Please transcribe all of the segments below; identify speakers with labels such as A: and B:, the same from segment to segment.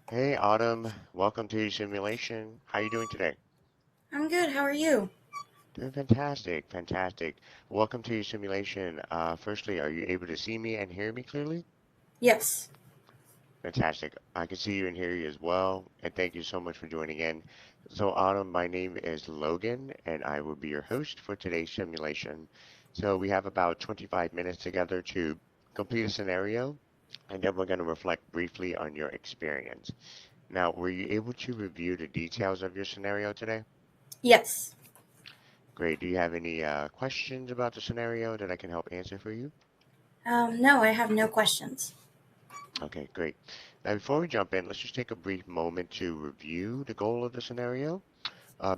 A: Hey Autumn, welcome to your simulation. How are you doing today?
B: I'm good. How are you?
A: Doing fantastic, fantastic. Welcome to your simulation. Firstly, are you able to see me and hear me clearly?
B: Yes.
A: Fantastic. I can see you and hear you as well, and thank you so much for joining in. So Autumn, my name is Logan, and I will be your host for today's simulation. So we have about 25 minutes together to complete a scenario, and then we're going to reflect briefly on your experience. Now, were you able to review the details of your scenario today?
B: Yes.
A: Great. Do you have any questions about the scenario that I can help answer for you?
B: No, I have no questions.
A: Okay, great. Now, before we jump in, let's just take a brief moment to review the goal of the scenario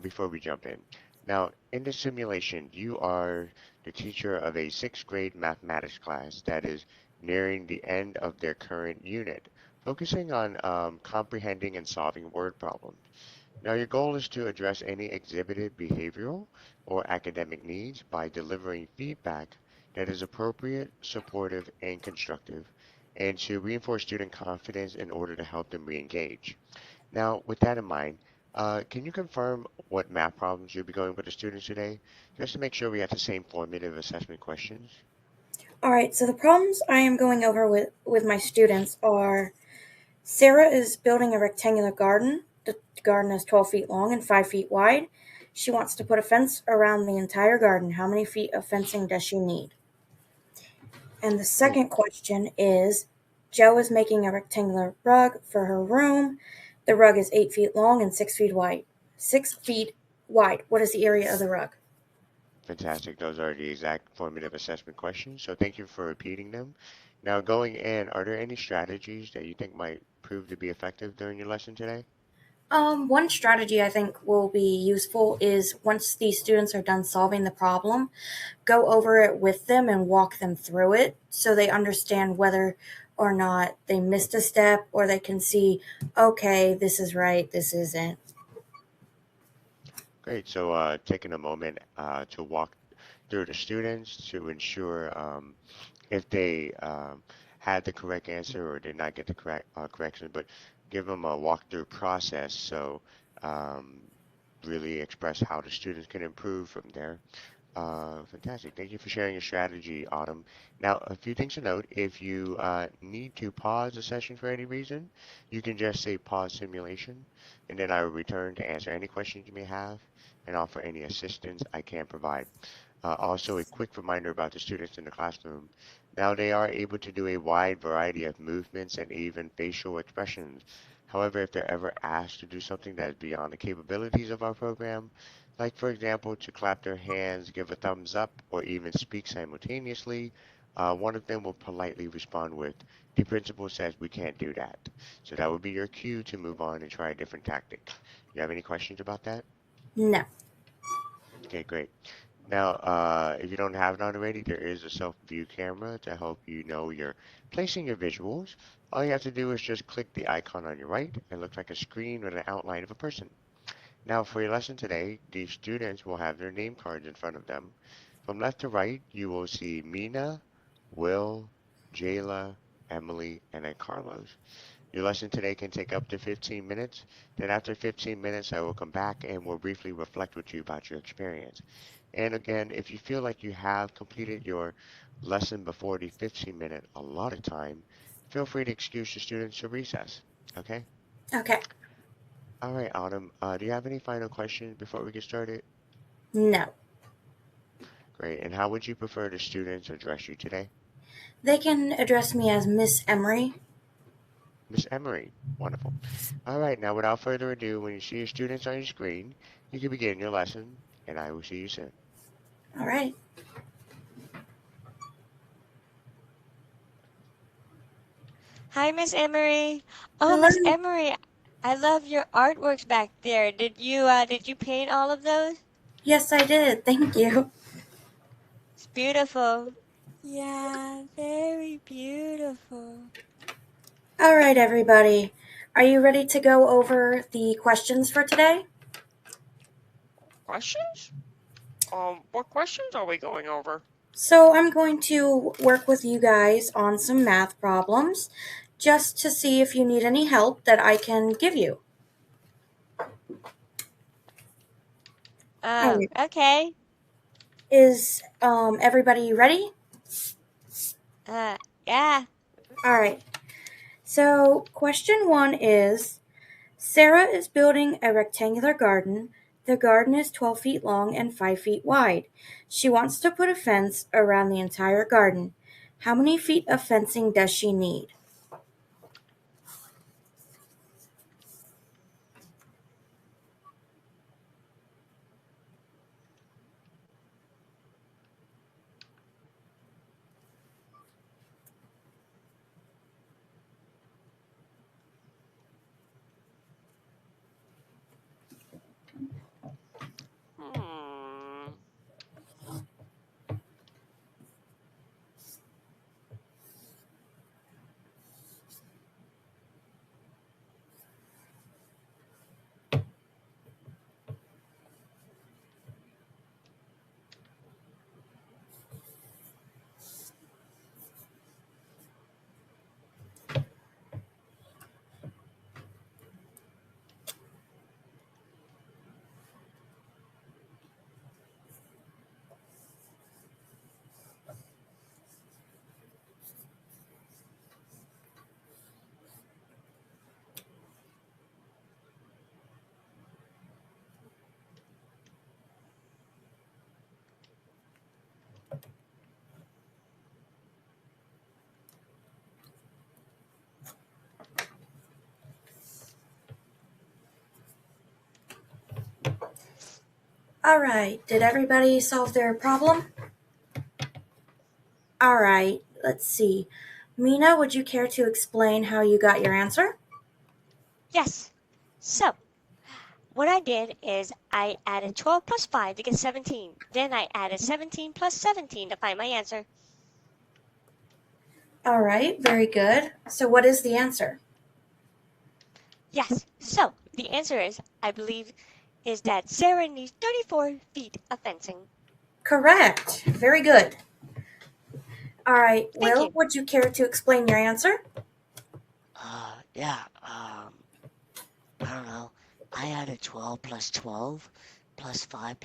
A: before we jump in. Now, in the simulation, you are the teacher of a sixth grade mathematics class that is nearing the end of their current unit, focusing on comprehending and solving word problems. Now, your goal is to address any exhibited behavioral or academic needs by delivering feedback that is appropriate, supportive, and constructive, and to reinforce student confidence in order to help them re-engage. Now, with that in mind, can you confirm what math problems you'll be going with the students today, just to make sure we have the same formative assessment questions?
B: All right. So the problems I am going over with my students are Sarah is building a rectangular garden. The garden is 12 feet long and 5 feet wide. She wants to put a fence around the entire garden. How many feet of fencing does she need? And the
A: Great.
B: second question is Joe is making a rectangular rug for her room. The rug is 8 feet long and 6 feet wide. 6 feet wide. What is the area of the rug?
A: Fantastic. Those are the exact formative assessment questions. So thank you for repeating them. Now, going in, are there any strategies that you think might prove to be effective during your lesson today?
B: One strategy I think will be useful is once these students are done solving the problem, go over it with them and walk them through it so they understand whether or not they missed a step or they can see, okay, this is right, this isn't.
A: Great. So taking a moment to walk through the students to ensure if they had the correct answer or did not get the correct correction, but give them a walkthrough process. So um, really express how the students can improve from there. Fantastic. Thank you for sharing your strategy, Autumn. Now, a few things to note. If you need to pause the session for any reason, you can just say pause simulation, and then I will return to answer any questions you may have and offer any assistance I can provide. Also, a quick reminder about the students in the classroom. Now, they are able to do a wide variety of movements and even facial expressions. However, if they're ever asked to do something that is beyond the capabilities of our program, like for example, to clap their hands, give a thumbs up, or even speak simultaneously, one of them will politely respond with, the principal says we can't do that. So that would be your cue to move on and try a different tactic. You have any questions about that?
B: No.
A: Okay, great. Now, if you don't have it on already, there is a self-view camera to help you know you're placing your visuals. All you have to do is just click the icon on your right. It looks like a screen with an outline of a person. Now, for your lesson today, the students will have their name cards in front of them. From left to right, you will see Mina, Will, Jayla, Emily, and then Carlos. Your lesson today can take up to 15 minutes. Then after 15 minutes, I will come back and will briefly reflect with you about your experience. And again, if you feel like you have completed your lesson before the 15-minute allotted time, feel free to excuse the students to recess. Okay?
B: Okay.
A: All right, Autumn. Do you have any final questions before we get started?
B: No.
A: Great. And how would you prefer the students address you today?
B: They can address me as Miss Emery.
A: Miss Emery. Wonderful. All right, now without further ado, when you see your students on your screen, you can begin your lesson, and I will see you soon.
B: All right.
C: Hi, Miss Emery. Oh,
B: Hello.
C: Miss Emery, I love your artworks back there. Did you paint all of those?
B: Yes, I did. Thank you.
C: It's beautiful. Yeah, very beautiful.
B: All right, everybody. Are you ready to go over the questions for today?
D: Questions? What questions are we going over?
B: So, I'm going to work with you guys on some math problems just to see if you need any help that I can give you. All
C: Oh,
B: right.
C: okay.
B: Is everybody ready?
C: Yeah.
B: All right. So, question 1 is Sarah is building a rectangular garden. The garden is 12 feet long and 5 feet wide. She wants to put a fence around the entire garden. How many feet of fencing does she need?
D: Hmm.
B: All right. Did everybody solve their problem? All right. Let's see. Mina, would you care to explain how you got your answer?
C: Yes. So, what I did is I added 12 plus 5 to get 17. Then I added 17 plus 17 to find my answer.
B: All right. Very good. So, what is the answer?
C: Yes. So, the answer is, I believe, is that Sarah needs 34 feet of fencing.
B: Correct. Very good. All right.
C: Thank
B: Will,
C: you.
B: would you care to explain your answer?
E: Yeah, I don't know. I added 12 plus 12 plus 5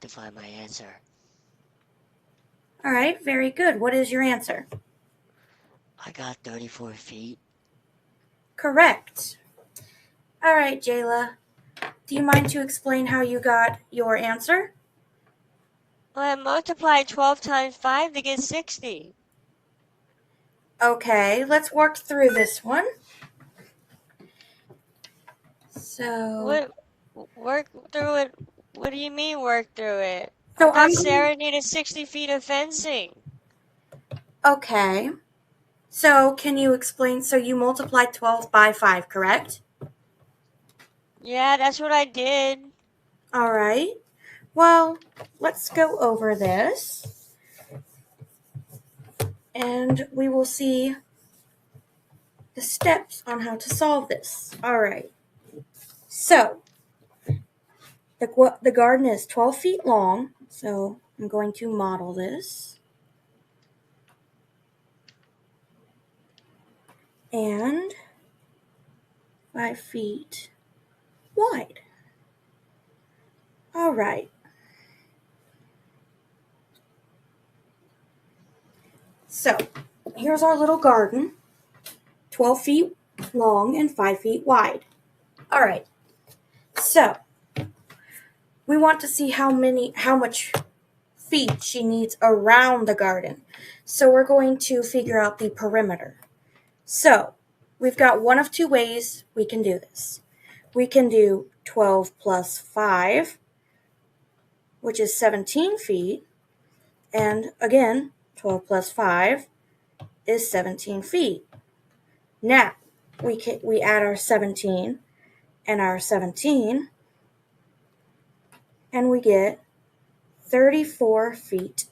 E: to find my answer.
B: All right. Very good. What is your answer?
E: I got 34 feet.
B: Correct. All right, Jayla. Do you mind to explain how you got your answer?
C: Well, I multiplied 12 times 5 to get 60.
B: Okay, let's work through this one. So,
C: What? Work through it? What do you mean work through it? I
B: so
C: thought
B: I'm going.
C: Sarah needed 60 feet of fencing.
B: Okay. So, can you explain? So, you multiplied 12 by 5, correct?
C: Yeah, that's what I did.
B: All right. Well, let's go over this and we will see the steps on how to solve this. All right. So, the garden is 12 feet long. So, I'm going to model this. And 5 feet wide. All right. So, here's our little garden, 12 feet long and 5 feet wide. All right. So, we want to see how much feet she needs around the garden. So, we're going to figure out the perimeter. So, we've got one of two ways we can do this. We can do 12 plus 5, which is 17 feet. And again, 12 plus 5 is 17 feet. Now, we add our 17 and our 17, and we get 34 feet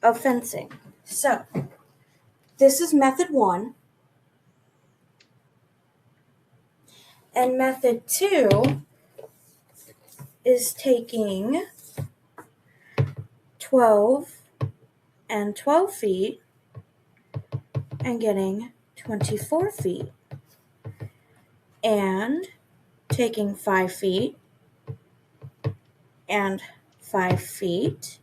B: of fencing. So, this is method 1. And method 2 is taking 12 and 12 feet and getting 24 feet. And taking 5 feet and 5 feet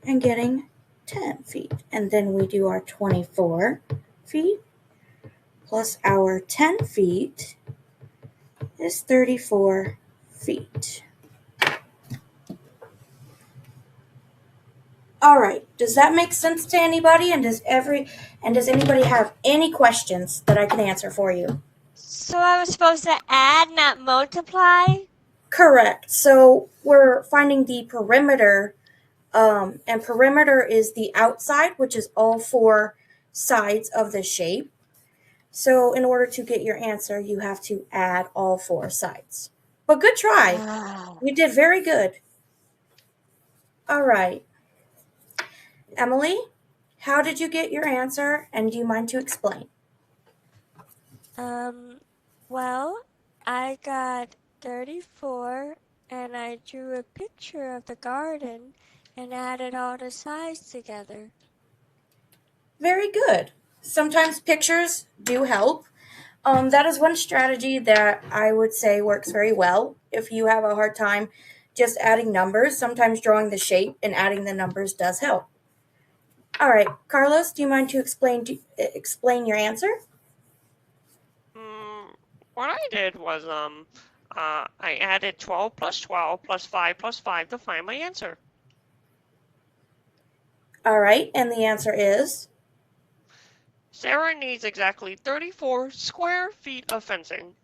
B: and getting 10 feet. And then we do our 24 feet plus our 10 feet is 34 feet. All right, does that make sense to anybody? And does anybody have any questions that I can answer for you?
C: So I was supposed to add, not multiply?
B: Correct. So we're finding the perimeter, and perimeter is the outside, which is all 4 sides of the shape. So in order to get your answer, you have to add all 4 sides. But good try.
E: Ah,
B: You did very good. All right. Emily, how did you get your answer, and do you mind to explain?
C: Well, I got 34 and I drew a picture of the garden and added all the sides together.
B: Very good. Sometimes pictures do help. That is one strategy that I would say works very well. If you have a hard time just adding numbers, sometimes drawing the shape and adding the numbers does help. All right, Carlos, do you mind to explain your answer?
D: What I did was I added 12 plus 12 plus 5 plus 5 to find my answer.
B: All right, and the answer is?
D: Sarah needs exactly 34 square feet of fencing.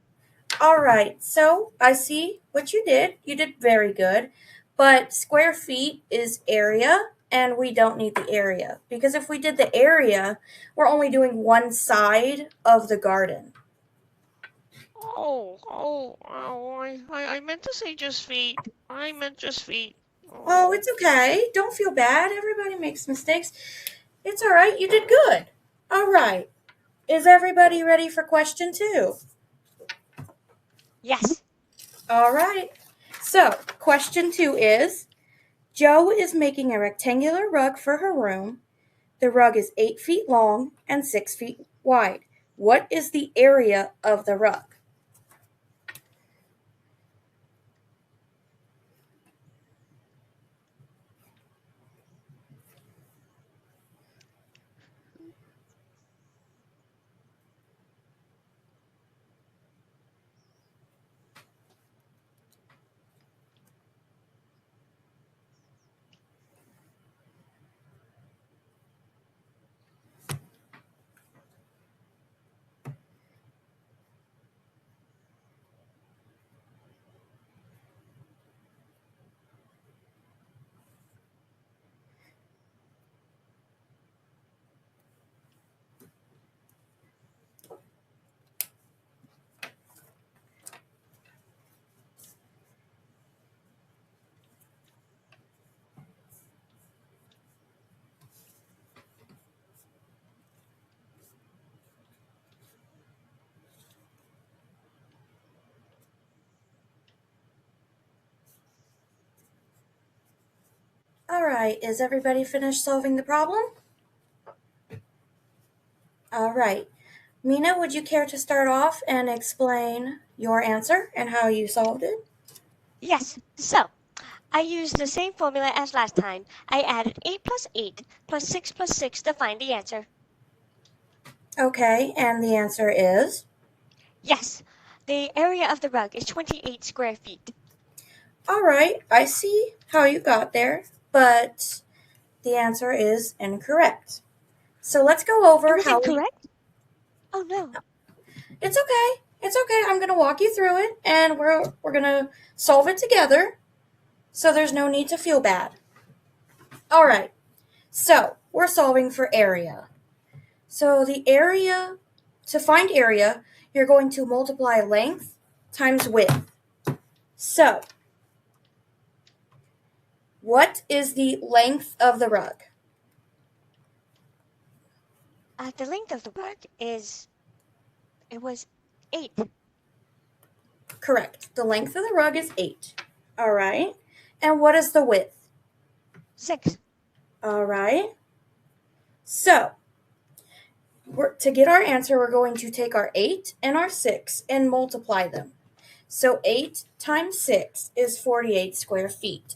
B: All right, so I see what you did. You did very good. But square feet is area, and we don't need the area. Because if we did the area, we're only doing one side of the garden.
D: I meant to say just feet. I meant just feet.
B: Oh, it's okay. Don't feel bad. Everybody makes mistakes. It's all right. You did good. All right. Is everybody ready for question 2?
C: Yes.
B: All right. So, question 2 is, Jo is making a rectangular rug for her room. The rug is 8 feet long and 6 feet wide. What is the area of the rug? All right. Is everybody finished solving the problem? All right. Mina, would you care to start off and explain your answer and how you solved it?
C: Yes. So I used the same formula as last time. I added 8 plus 8 plus 6 plus 6 to find the answer.
B: Okay, and the answer is?
C: Yes. The area of the rug is 28 square feet.
B: All right, I see how you got there, but the answer is incorrect. So let's go over
C: It was
B: how
C: incorrect? Oh no.
B: It's okay. It's okay. I'm going to walk you through it, and we're going to solve it together, so there's no need to feel bad. All right. So, we're solving for area. So, to find area, you're going to multiply length times width. So, what is the length of the rug?
C: The length of the rug was 8.
B: Correct. The length of the rug is 8. All right. And what is the width?
C: 6.
B: All right. So, To get our answer, we're going to take our 8 and our 6 and multiply them. So 8 times 6 is 48 square feet.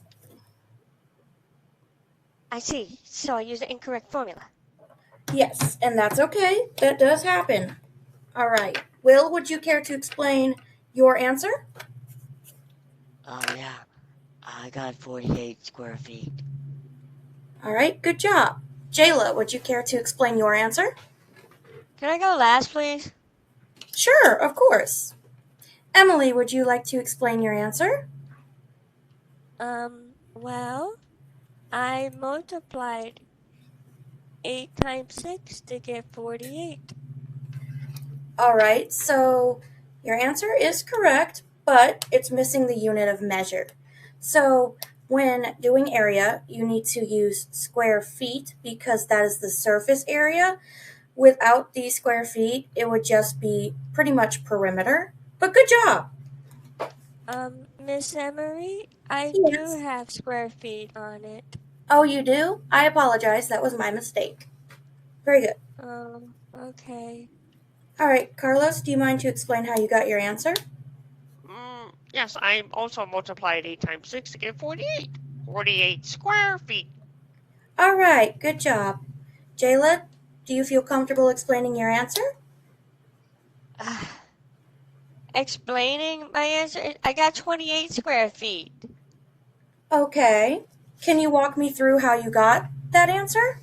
C: I see. So I used the incorrect formula.
B: Yes, and that's okay. That does happen. All right. Will, would you care to explain your answer?
E: Yeah. I got 48 square feet.
B: All right, good job. Jayla, would you care to explain your answer?
C: Can I go last, please?
B: Sure, of course. Emily, would you like to explain your answer?
C: Well, I multiplied 8 times 6 to get 48.
B: All right, so your answer is correct, but it's missing the unit of measure. So when doing area, you need to use square feet because that is the surface area. Without these square feet, it would just be pretty much perimeter. But good job.
C: Miss Emery, I do
B: Yes.
C: have square feet on it.
B: Oh, you do? I apologize. That was my mistake. Very good.
C: Okay.
B: All right, Carlos, do you mind to explain how you got your answer?
D: Yes, I also multiplied 8 times 6 to get 48. 48 square feet.
B: All right, good job. Jayla, do you feel comfortable explaining your answer?
C: Explaining my answer, I got 28 square feet.
B: Okay. Can you walk me through how you got that answer?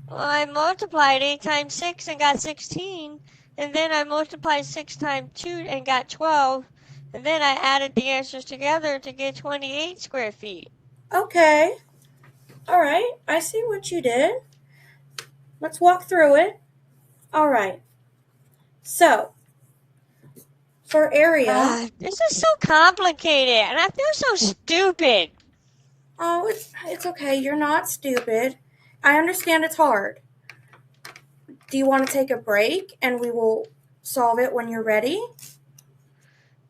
C: Well, I multiplied 8 times 6 and got 16. And then I multiplied 6 times 2 and got 12. And then I added the answers together to get 28 square feet.
B: Okay. All right, I see what you did. Let's walk through it. All right. So, for area,
C: This is so complicated, and I feel so stupid.
B: oh, it's okay. You're not stupid. I understand it's hard. Do you want to take a break and we will solve it when you're ready?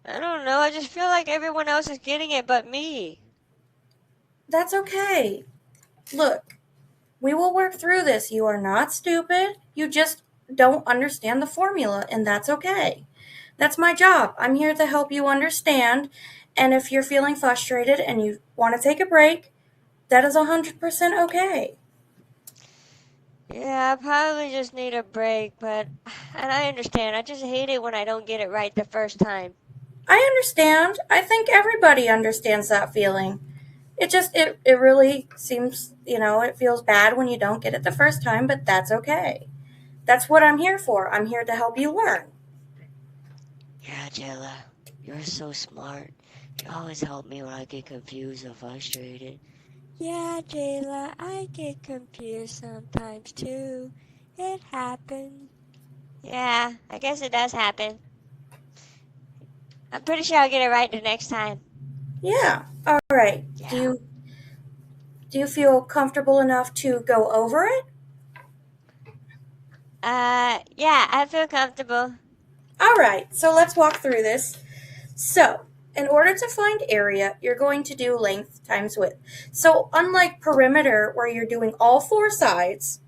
C: I don't know. I just feel like everyone else is getting it but me.
B: That's okay. Look, we will work through this. You are not stupid. You just don't understand the formula, and that's okay. That's my job. I'm here to help you understand. And if you're feeling frustrated and you want to take a break, that is 100% okay.
C: Yeah, I probably just need a break, and I understand. I just hate it when I don't get it right the first time.
B: I understand. I think everybody understands that feeling. It really seems, it feels bad when you don't get it the first time, but that's okay. That's what I'm here for. I'm here to help you learn.
E: Yeah, Jella, you're so smart. You always help me when I get confused or frustrated.
C: Yeah, Jayla, I get confused sometimes too. It happens. Yeah, I guess it does happen. I'm pretty sure I'll get it right the next time.
B: Yeah. All right.
E: Yeah.
B: Do you feel comfortable enough to go over it?
C: Yeah, I feel comfortable.
B: All right. So let's walk through this. So, in order to find area, you're going to do length times width. So, unlike perimeter where you're doing all four sides,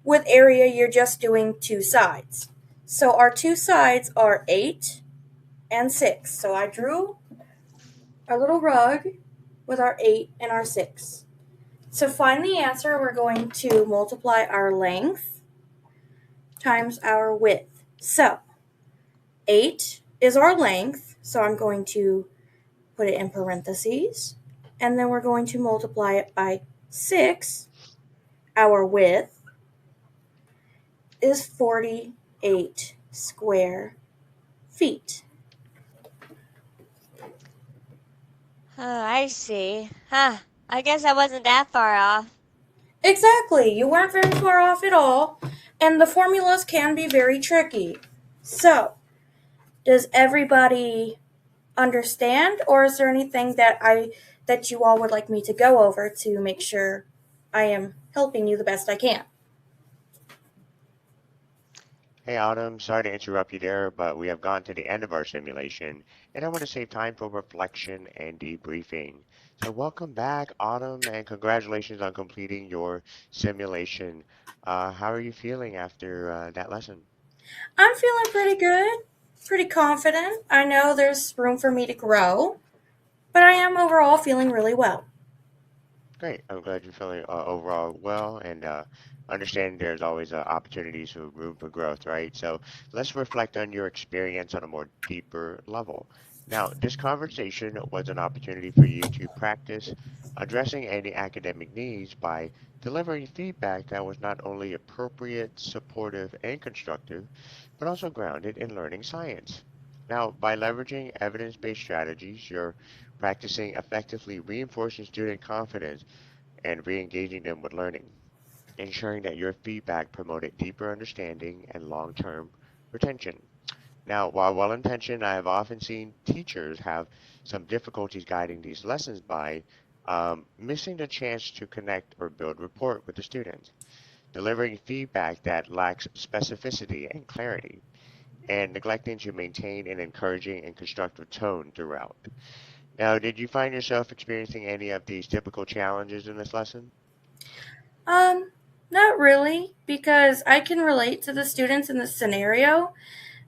B: with area you're just doing two sides. So, our two sides are 8 and 6. So, I drew a little rug with our 8 and our 6. To find the answer, we're going to multiply our length times our width. So, 8 is our length, so I'm going to put it in parentheses, and then we're going to multiply it by 6. Our width is 48 square feet.
C: Oh, I see. I guess I wasn't that far off.
B: Exactly, you weren't very far off at all, and the formulas can be very tricky. So, does everybody understand, or is there anything that you all would like me to go over to make sure I am helping you the best I can?
A: Hey Autumn, sorry to interrupt you there, but we have gotten to the end of our simulation, and I want to save time for reflection and debriefing. So welcome back, Autumn, and congratulations on completing your simulation. How are you feeling after that lesson?
B: I'm feeling pretty good, pretty confident. I know there's room for me to grow, but I am overall feeling really well.
A: Great. I'm glad you're feeling overall well and understanding there's always opportunities for room for growth, right? So let's reflect on your experience on a more deeper level. Now, this conversation was an opportunity for you to practice addressing any academic needs by delivering feedback that was not only appropriate, supportive, and constructive, but also grounded in learning science. Now, by leveraging evidence-based strategies, you're practicing effectively reinforcing student confidence and re-engaging them with learning, ensuring that your feedback promoted deeper understanding and long-term retention. Now, while well-intentioned, I have often seen teachers have some difficulties guiding these lessons by missing the chance to connect or build rapport with the students, delivering feedback that lacks specificity and clarity, and neglecting to maintain an encouraging and constructive tone throughout. Now, did you find yourself experiencing any of these typical challenges in this lesson?
B: Um, Not really, because I can relate to the students in this scenario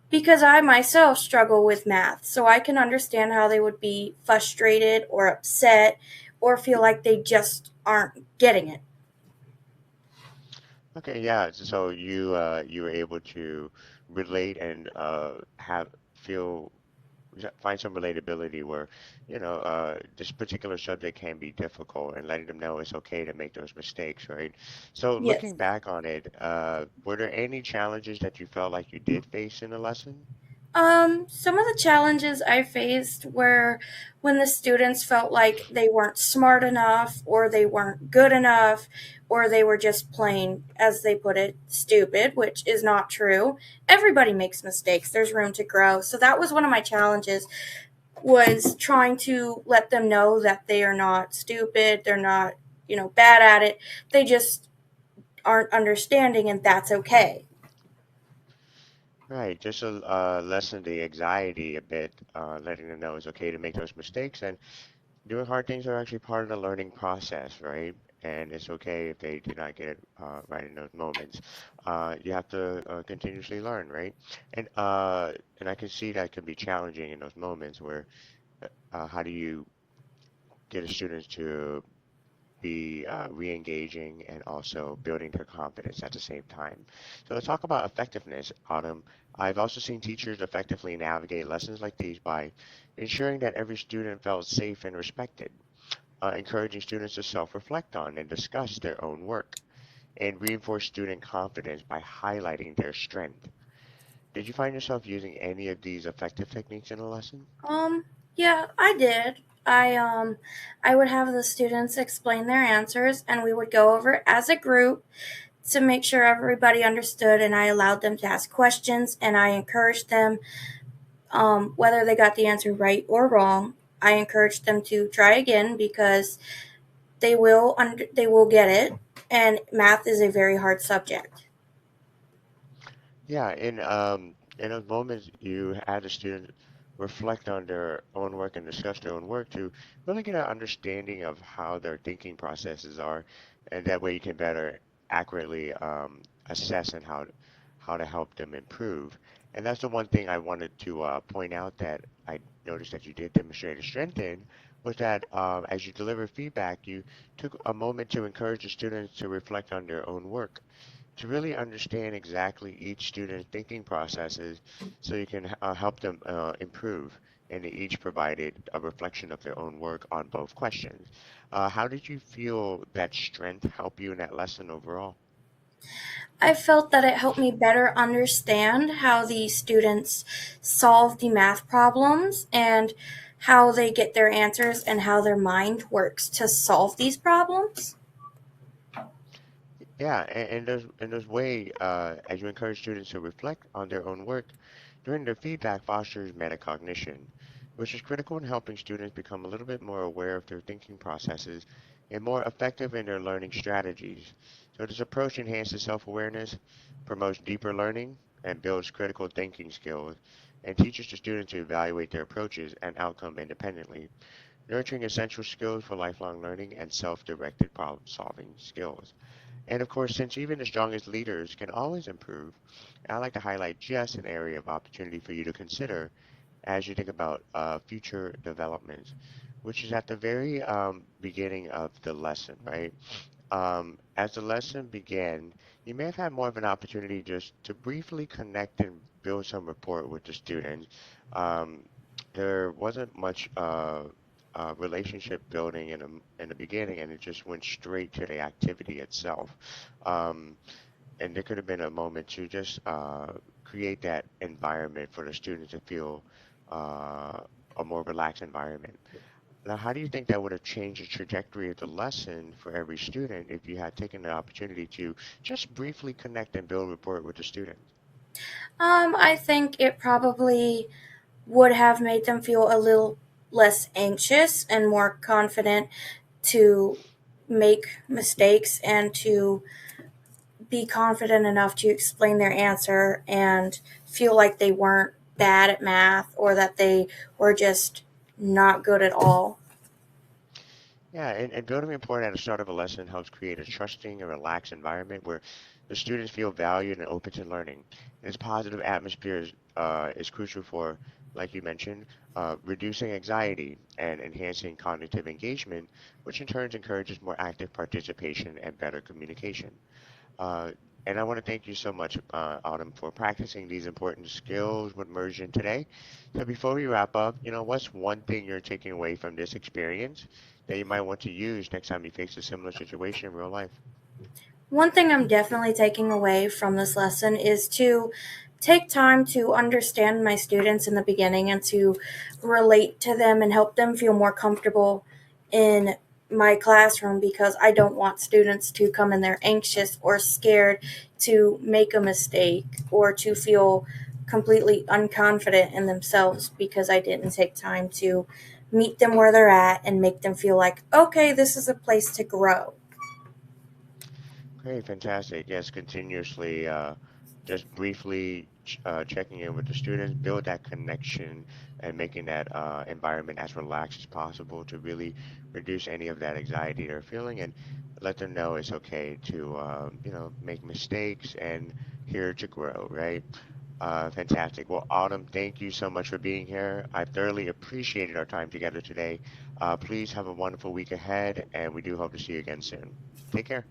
B: because I myself struggle with math, so I can understand how they would be frustrated or upset or feel like they just aren't getting it.
A: Okay, yeah. So you were able to relate and have feel find some relatability where this particular subject can be difficult and letting them know it's okay to make those mistakes, right? So
B: Yes.
A: looking back on it, were there any challenges that you felt like you did face in the lesson?
B: Some of the challenges I faced were when the students felt like they weren't smart enough, or they weren't good enough, or they were just plain, as they put it, stupid, which is not true. Everybody makes mistakes. There's room to grow. So that was one of my challenges, was trying to let them know that they are not stupid, they're not, bad at it. They just aren't understanding, and that's okay.
A: Right, just to lessen the anxiety a bit, letting them know it's okay to make those mistakes and doing hard things are actually part of the learning process, right? And it's okay if they do not get it right in those moments. You have to continuously learn, right? And I can see that can be challenging in those moments where how do you get a student to be re-engaging and also building their confidence at the same time. So let's talk about effectiveness, Autumn. I've also seen teachers effectively navigate lessons like these by ensuring that every student felt safe and respected, encouraging students to self-reflect on and discuss their own work, and reinforce student confidence by highlighting their strength. Did you find yourself using any of these effective techniques in a lesson?
B: Um, yeah, I did. I would have the students explain their answers, and we would go over it as a group to make sure everybody understood. And I allowed them to ask questions, and I encouraged them, whether they got the answer right or wrong. I encouraged them to try again because they will get it, and math is a very hard subject.
A: Yeah, in those moments, you had the students reflect on their own work and discuss their own work to really get an understanding of how their thinking processes are, and that way you can better accurately assess and how to help them improve. And that's the one thing I wanted to point out that I noticed that you did demonstrate a strength in was that as you deliver feedback, you took a moment to encourage the students to reflect on their own work to really understand exactly each student's thinking processes so you can help them improve. And they each provided a reflection of their own work on both questions. How did you feel that strength help you in that lesson overall?
B: I felt that it helped me better understand how the students solve the math problems and how they get their answers and how their mind works to solve these problems.
A: Yeah, and there's way as you encourage students to reflect on their own work, during their feedback fosters metacognition, which is critical in helping students become a little bit more aware of their thinking processes and more effective in their learning strategies. So this approach enhances self-awareness, promotes deeper learning, and builds critical thinking skills, and teaches the students to evaluate their approaches and outcome independently, nurturing essential skills for lifelong learning and self-directed problem-solving skills. And of course, since even the strongest leaders can always improve, I'd like to highlight just an area of opportunity for you to consider as you think about future developments, which is at the very beginning of the lesson, right? As the lesson began, you may have had more of an opportunity just to briefly connect and build some rapport with the students. Um, there wasn't much relationship building in the beginning, and it just went straight to the activity itself. Um, and there could have been a moment to just create that environment for the students to feel uh, a more relaxed environment. Now, how do you think that would have changed the trajectory of the lesson for every student if you had taken the opportunity to just briefly connect and build rapport with the student?
B: I think it probably would have made them feel a little less anxious and more confident to make mistakes and to be confident enough to explain their answer and feel like they weren't bad at math or that they were just not good at all.
A: Yeah, and building rapport at the start of a lesson helps create a trusting and relaxed environment where the students feel valued and open to learning. And this positive atmosphere is crucial for, like you mentioned, reducing anxiety and enhancing cognitive engagement, which in turn encourages more active participation and better communication. Uh, and I want to thank you so much, Autumn, for practicing these important skills with immersion today. So before we wrap up, what's one thing you're taking away from this experience that you might want to use next time you face a similar situation in real life?
B: One thing I'm definitely taking away from this lesson is to take time to understand my students in the beginning and to relate to them and help them feel more comfortable in my classroom because I don't want students to come in there anxious or scared to make a mistake or to feel completely unconfident in themselves because I didn't take time to meet them where they're at and make them feel like, okay, this is a place to grow.
A: Great, fantastic. Yes, continuously, just briefly checking in with the students, build that connection and making that environment as relaxed as possible to really reduce any of that anxiety they're feeling and let them know it's okay to, make mistakes and here to grow, right? Fantastic. Well, Autumn, thank you so much for being here. I thoroughly appreciated our time together today. Please have a wonderful week ahead, and we do hope to see you again soon. Take care.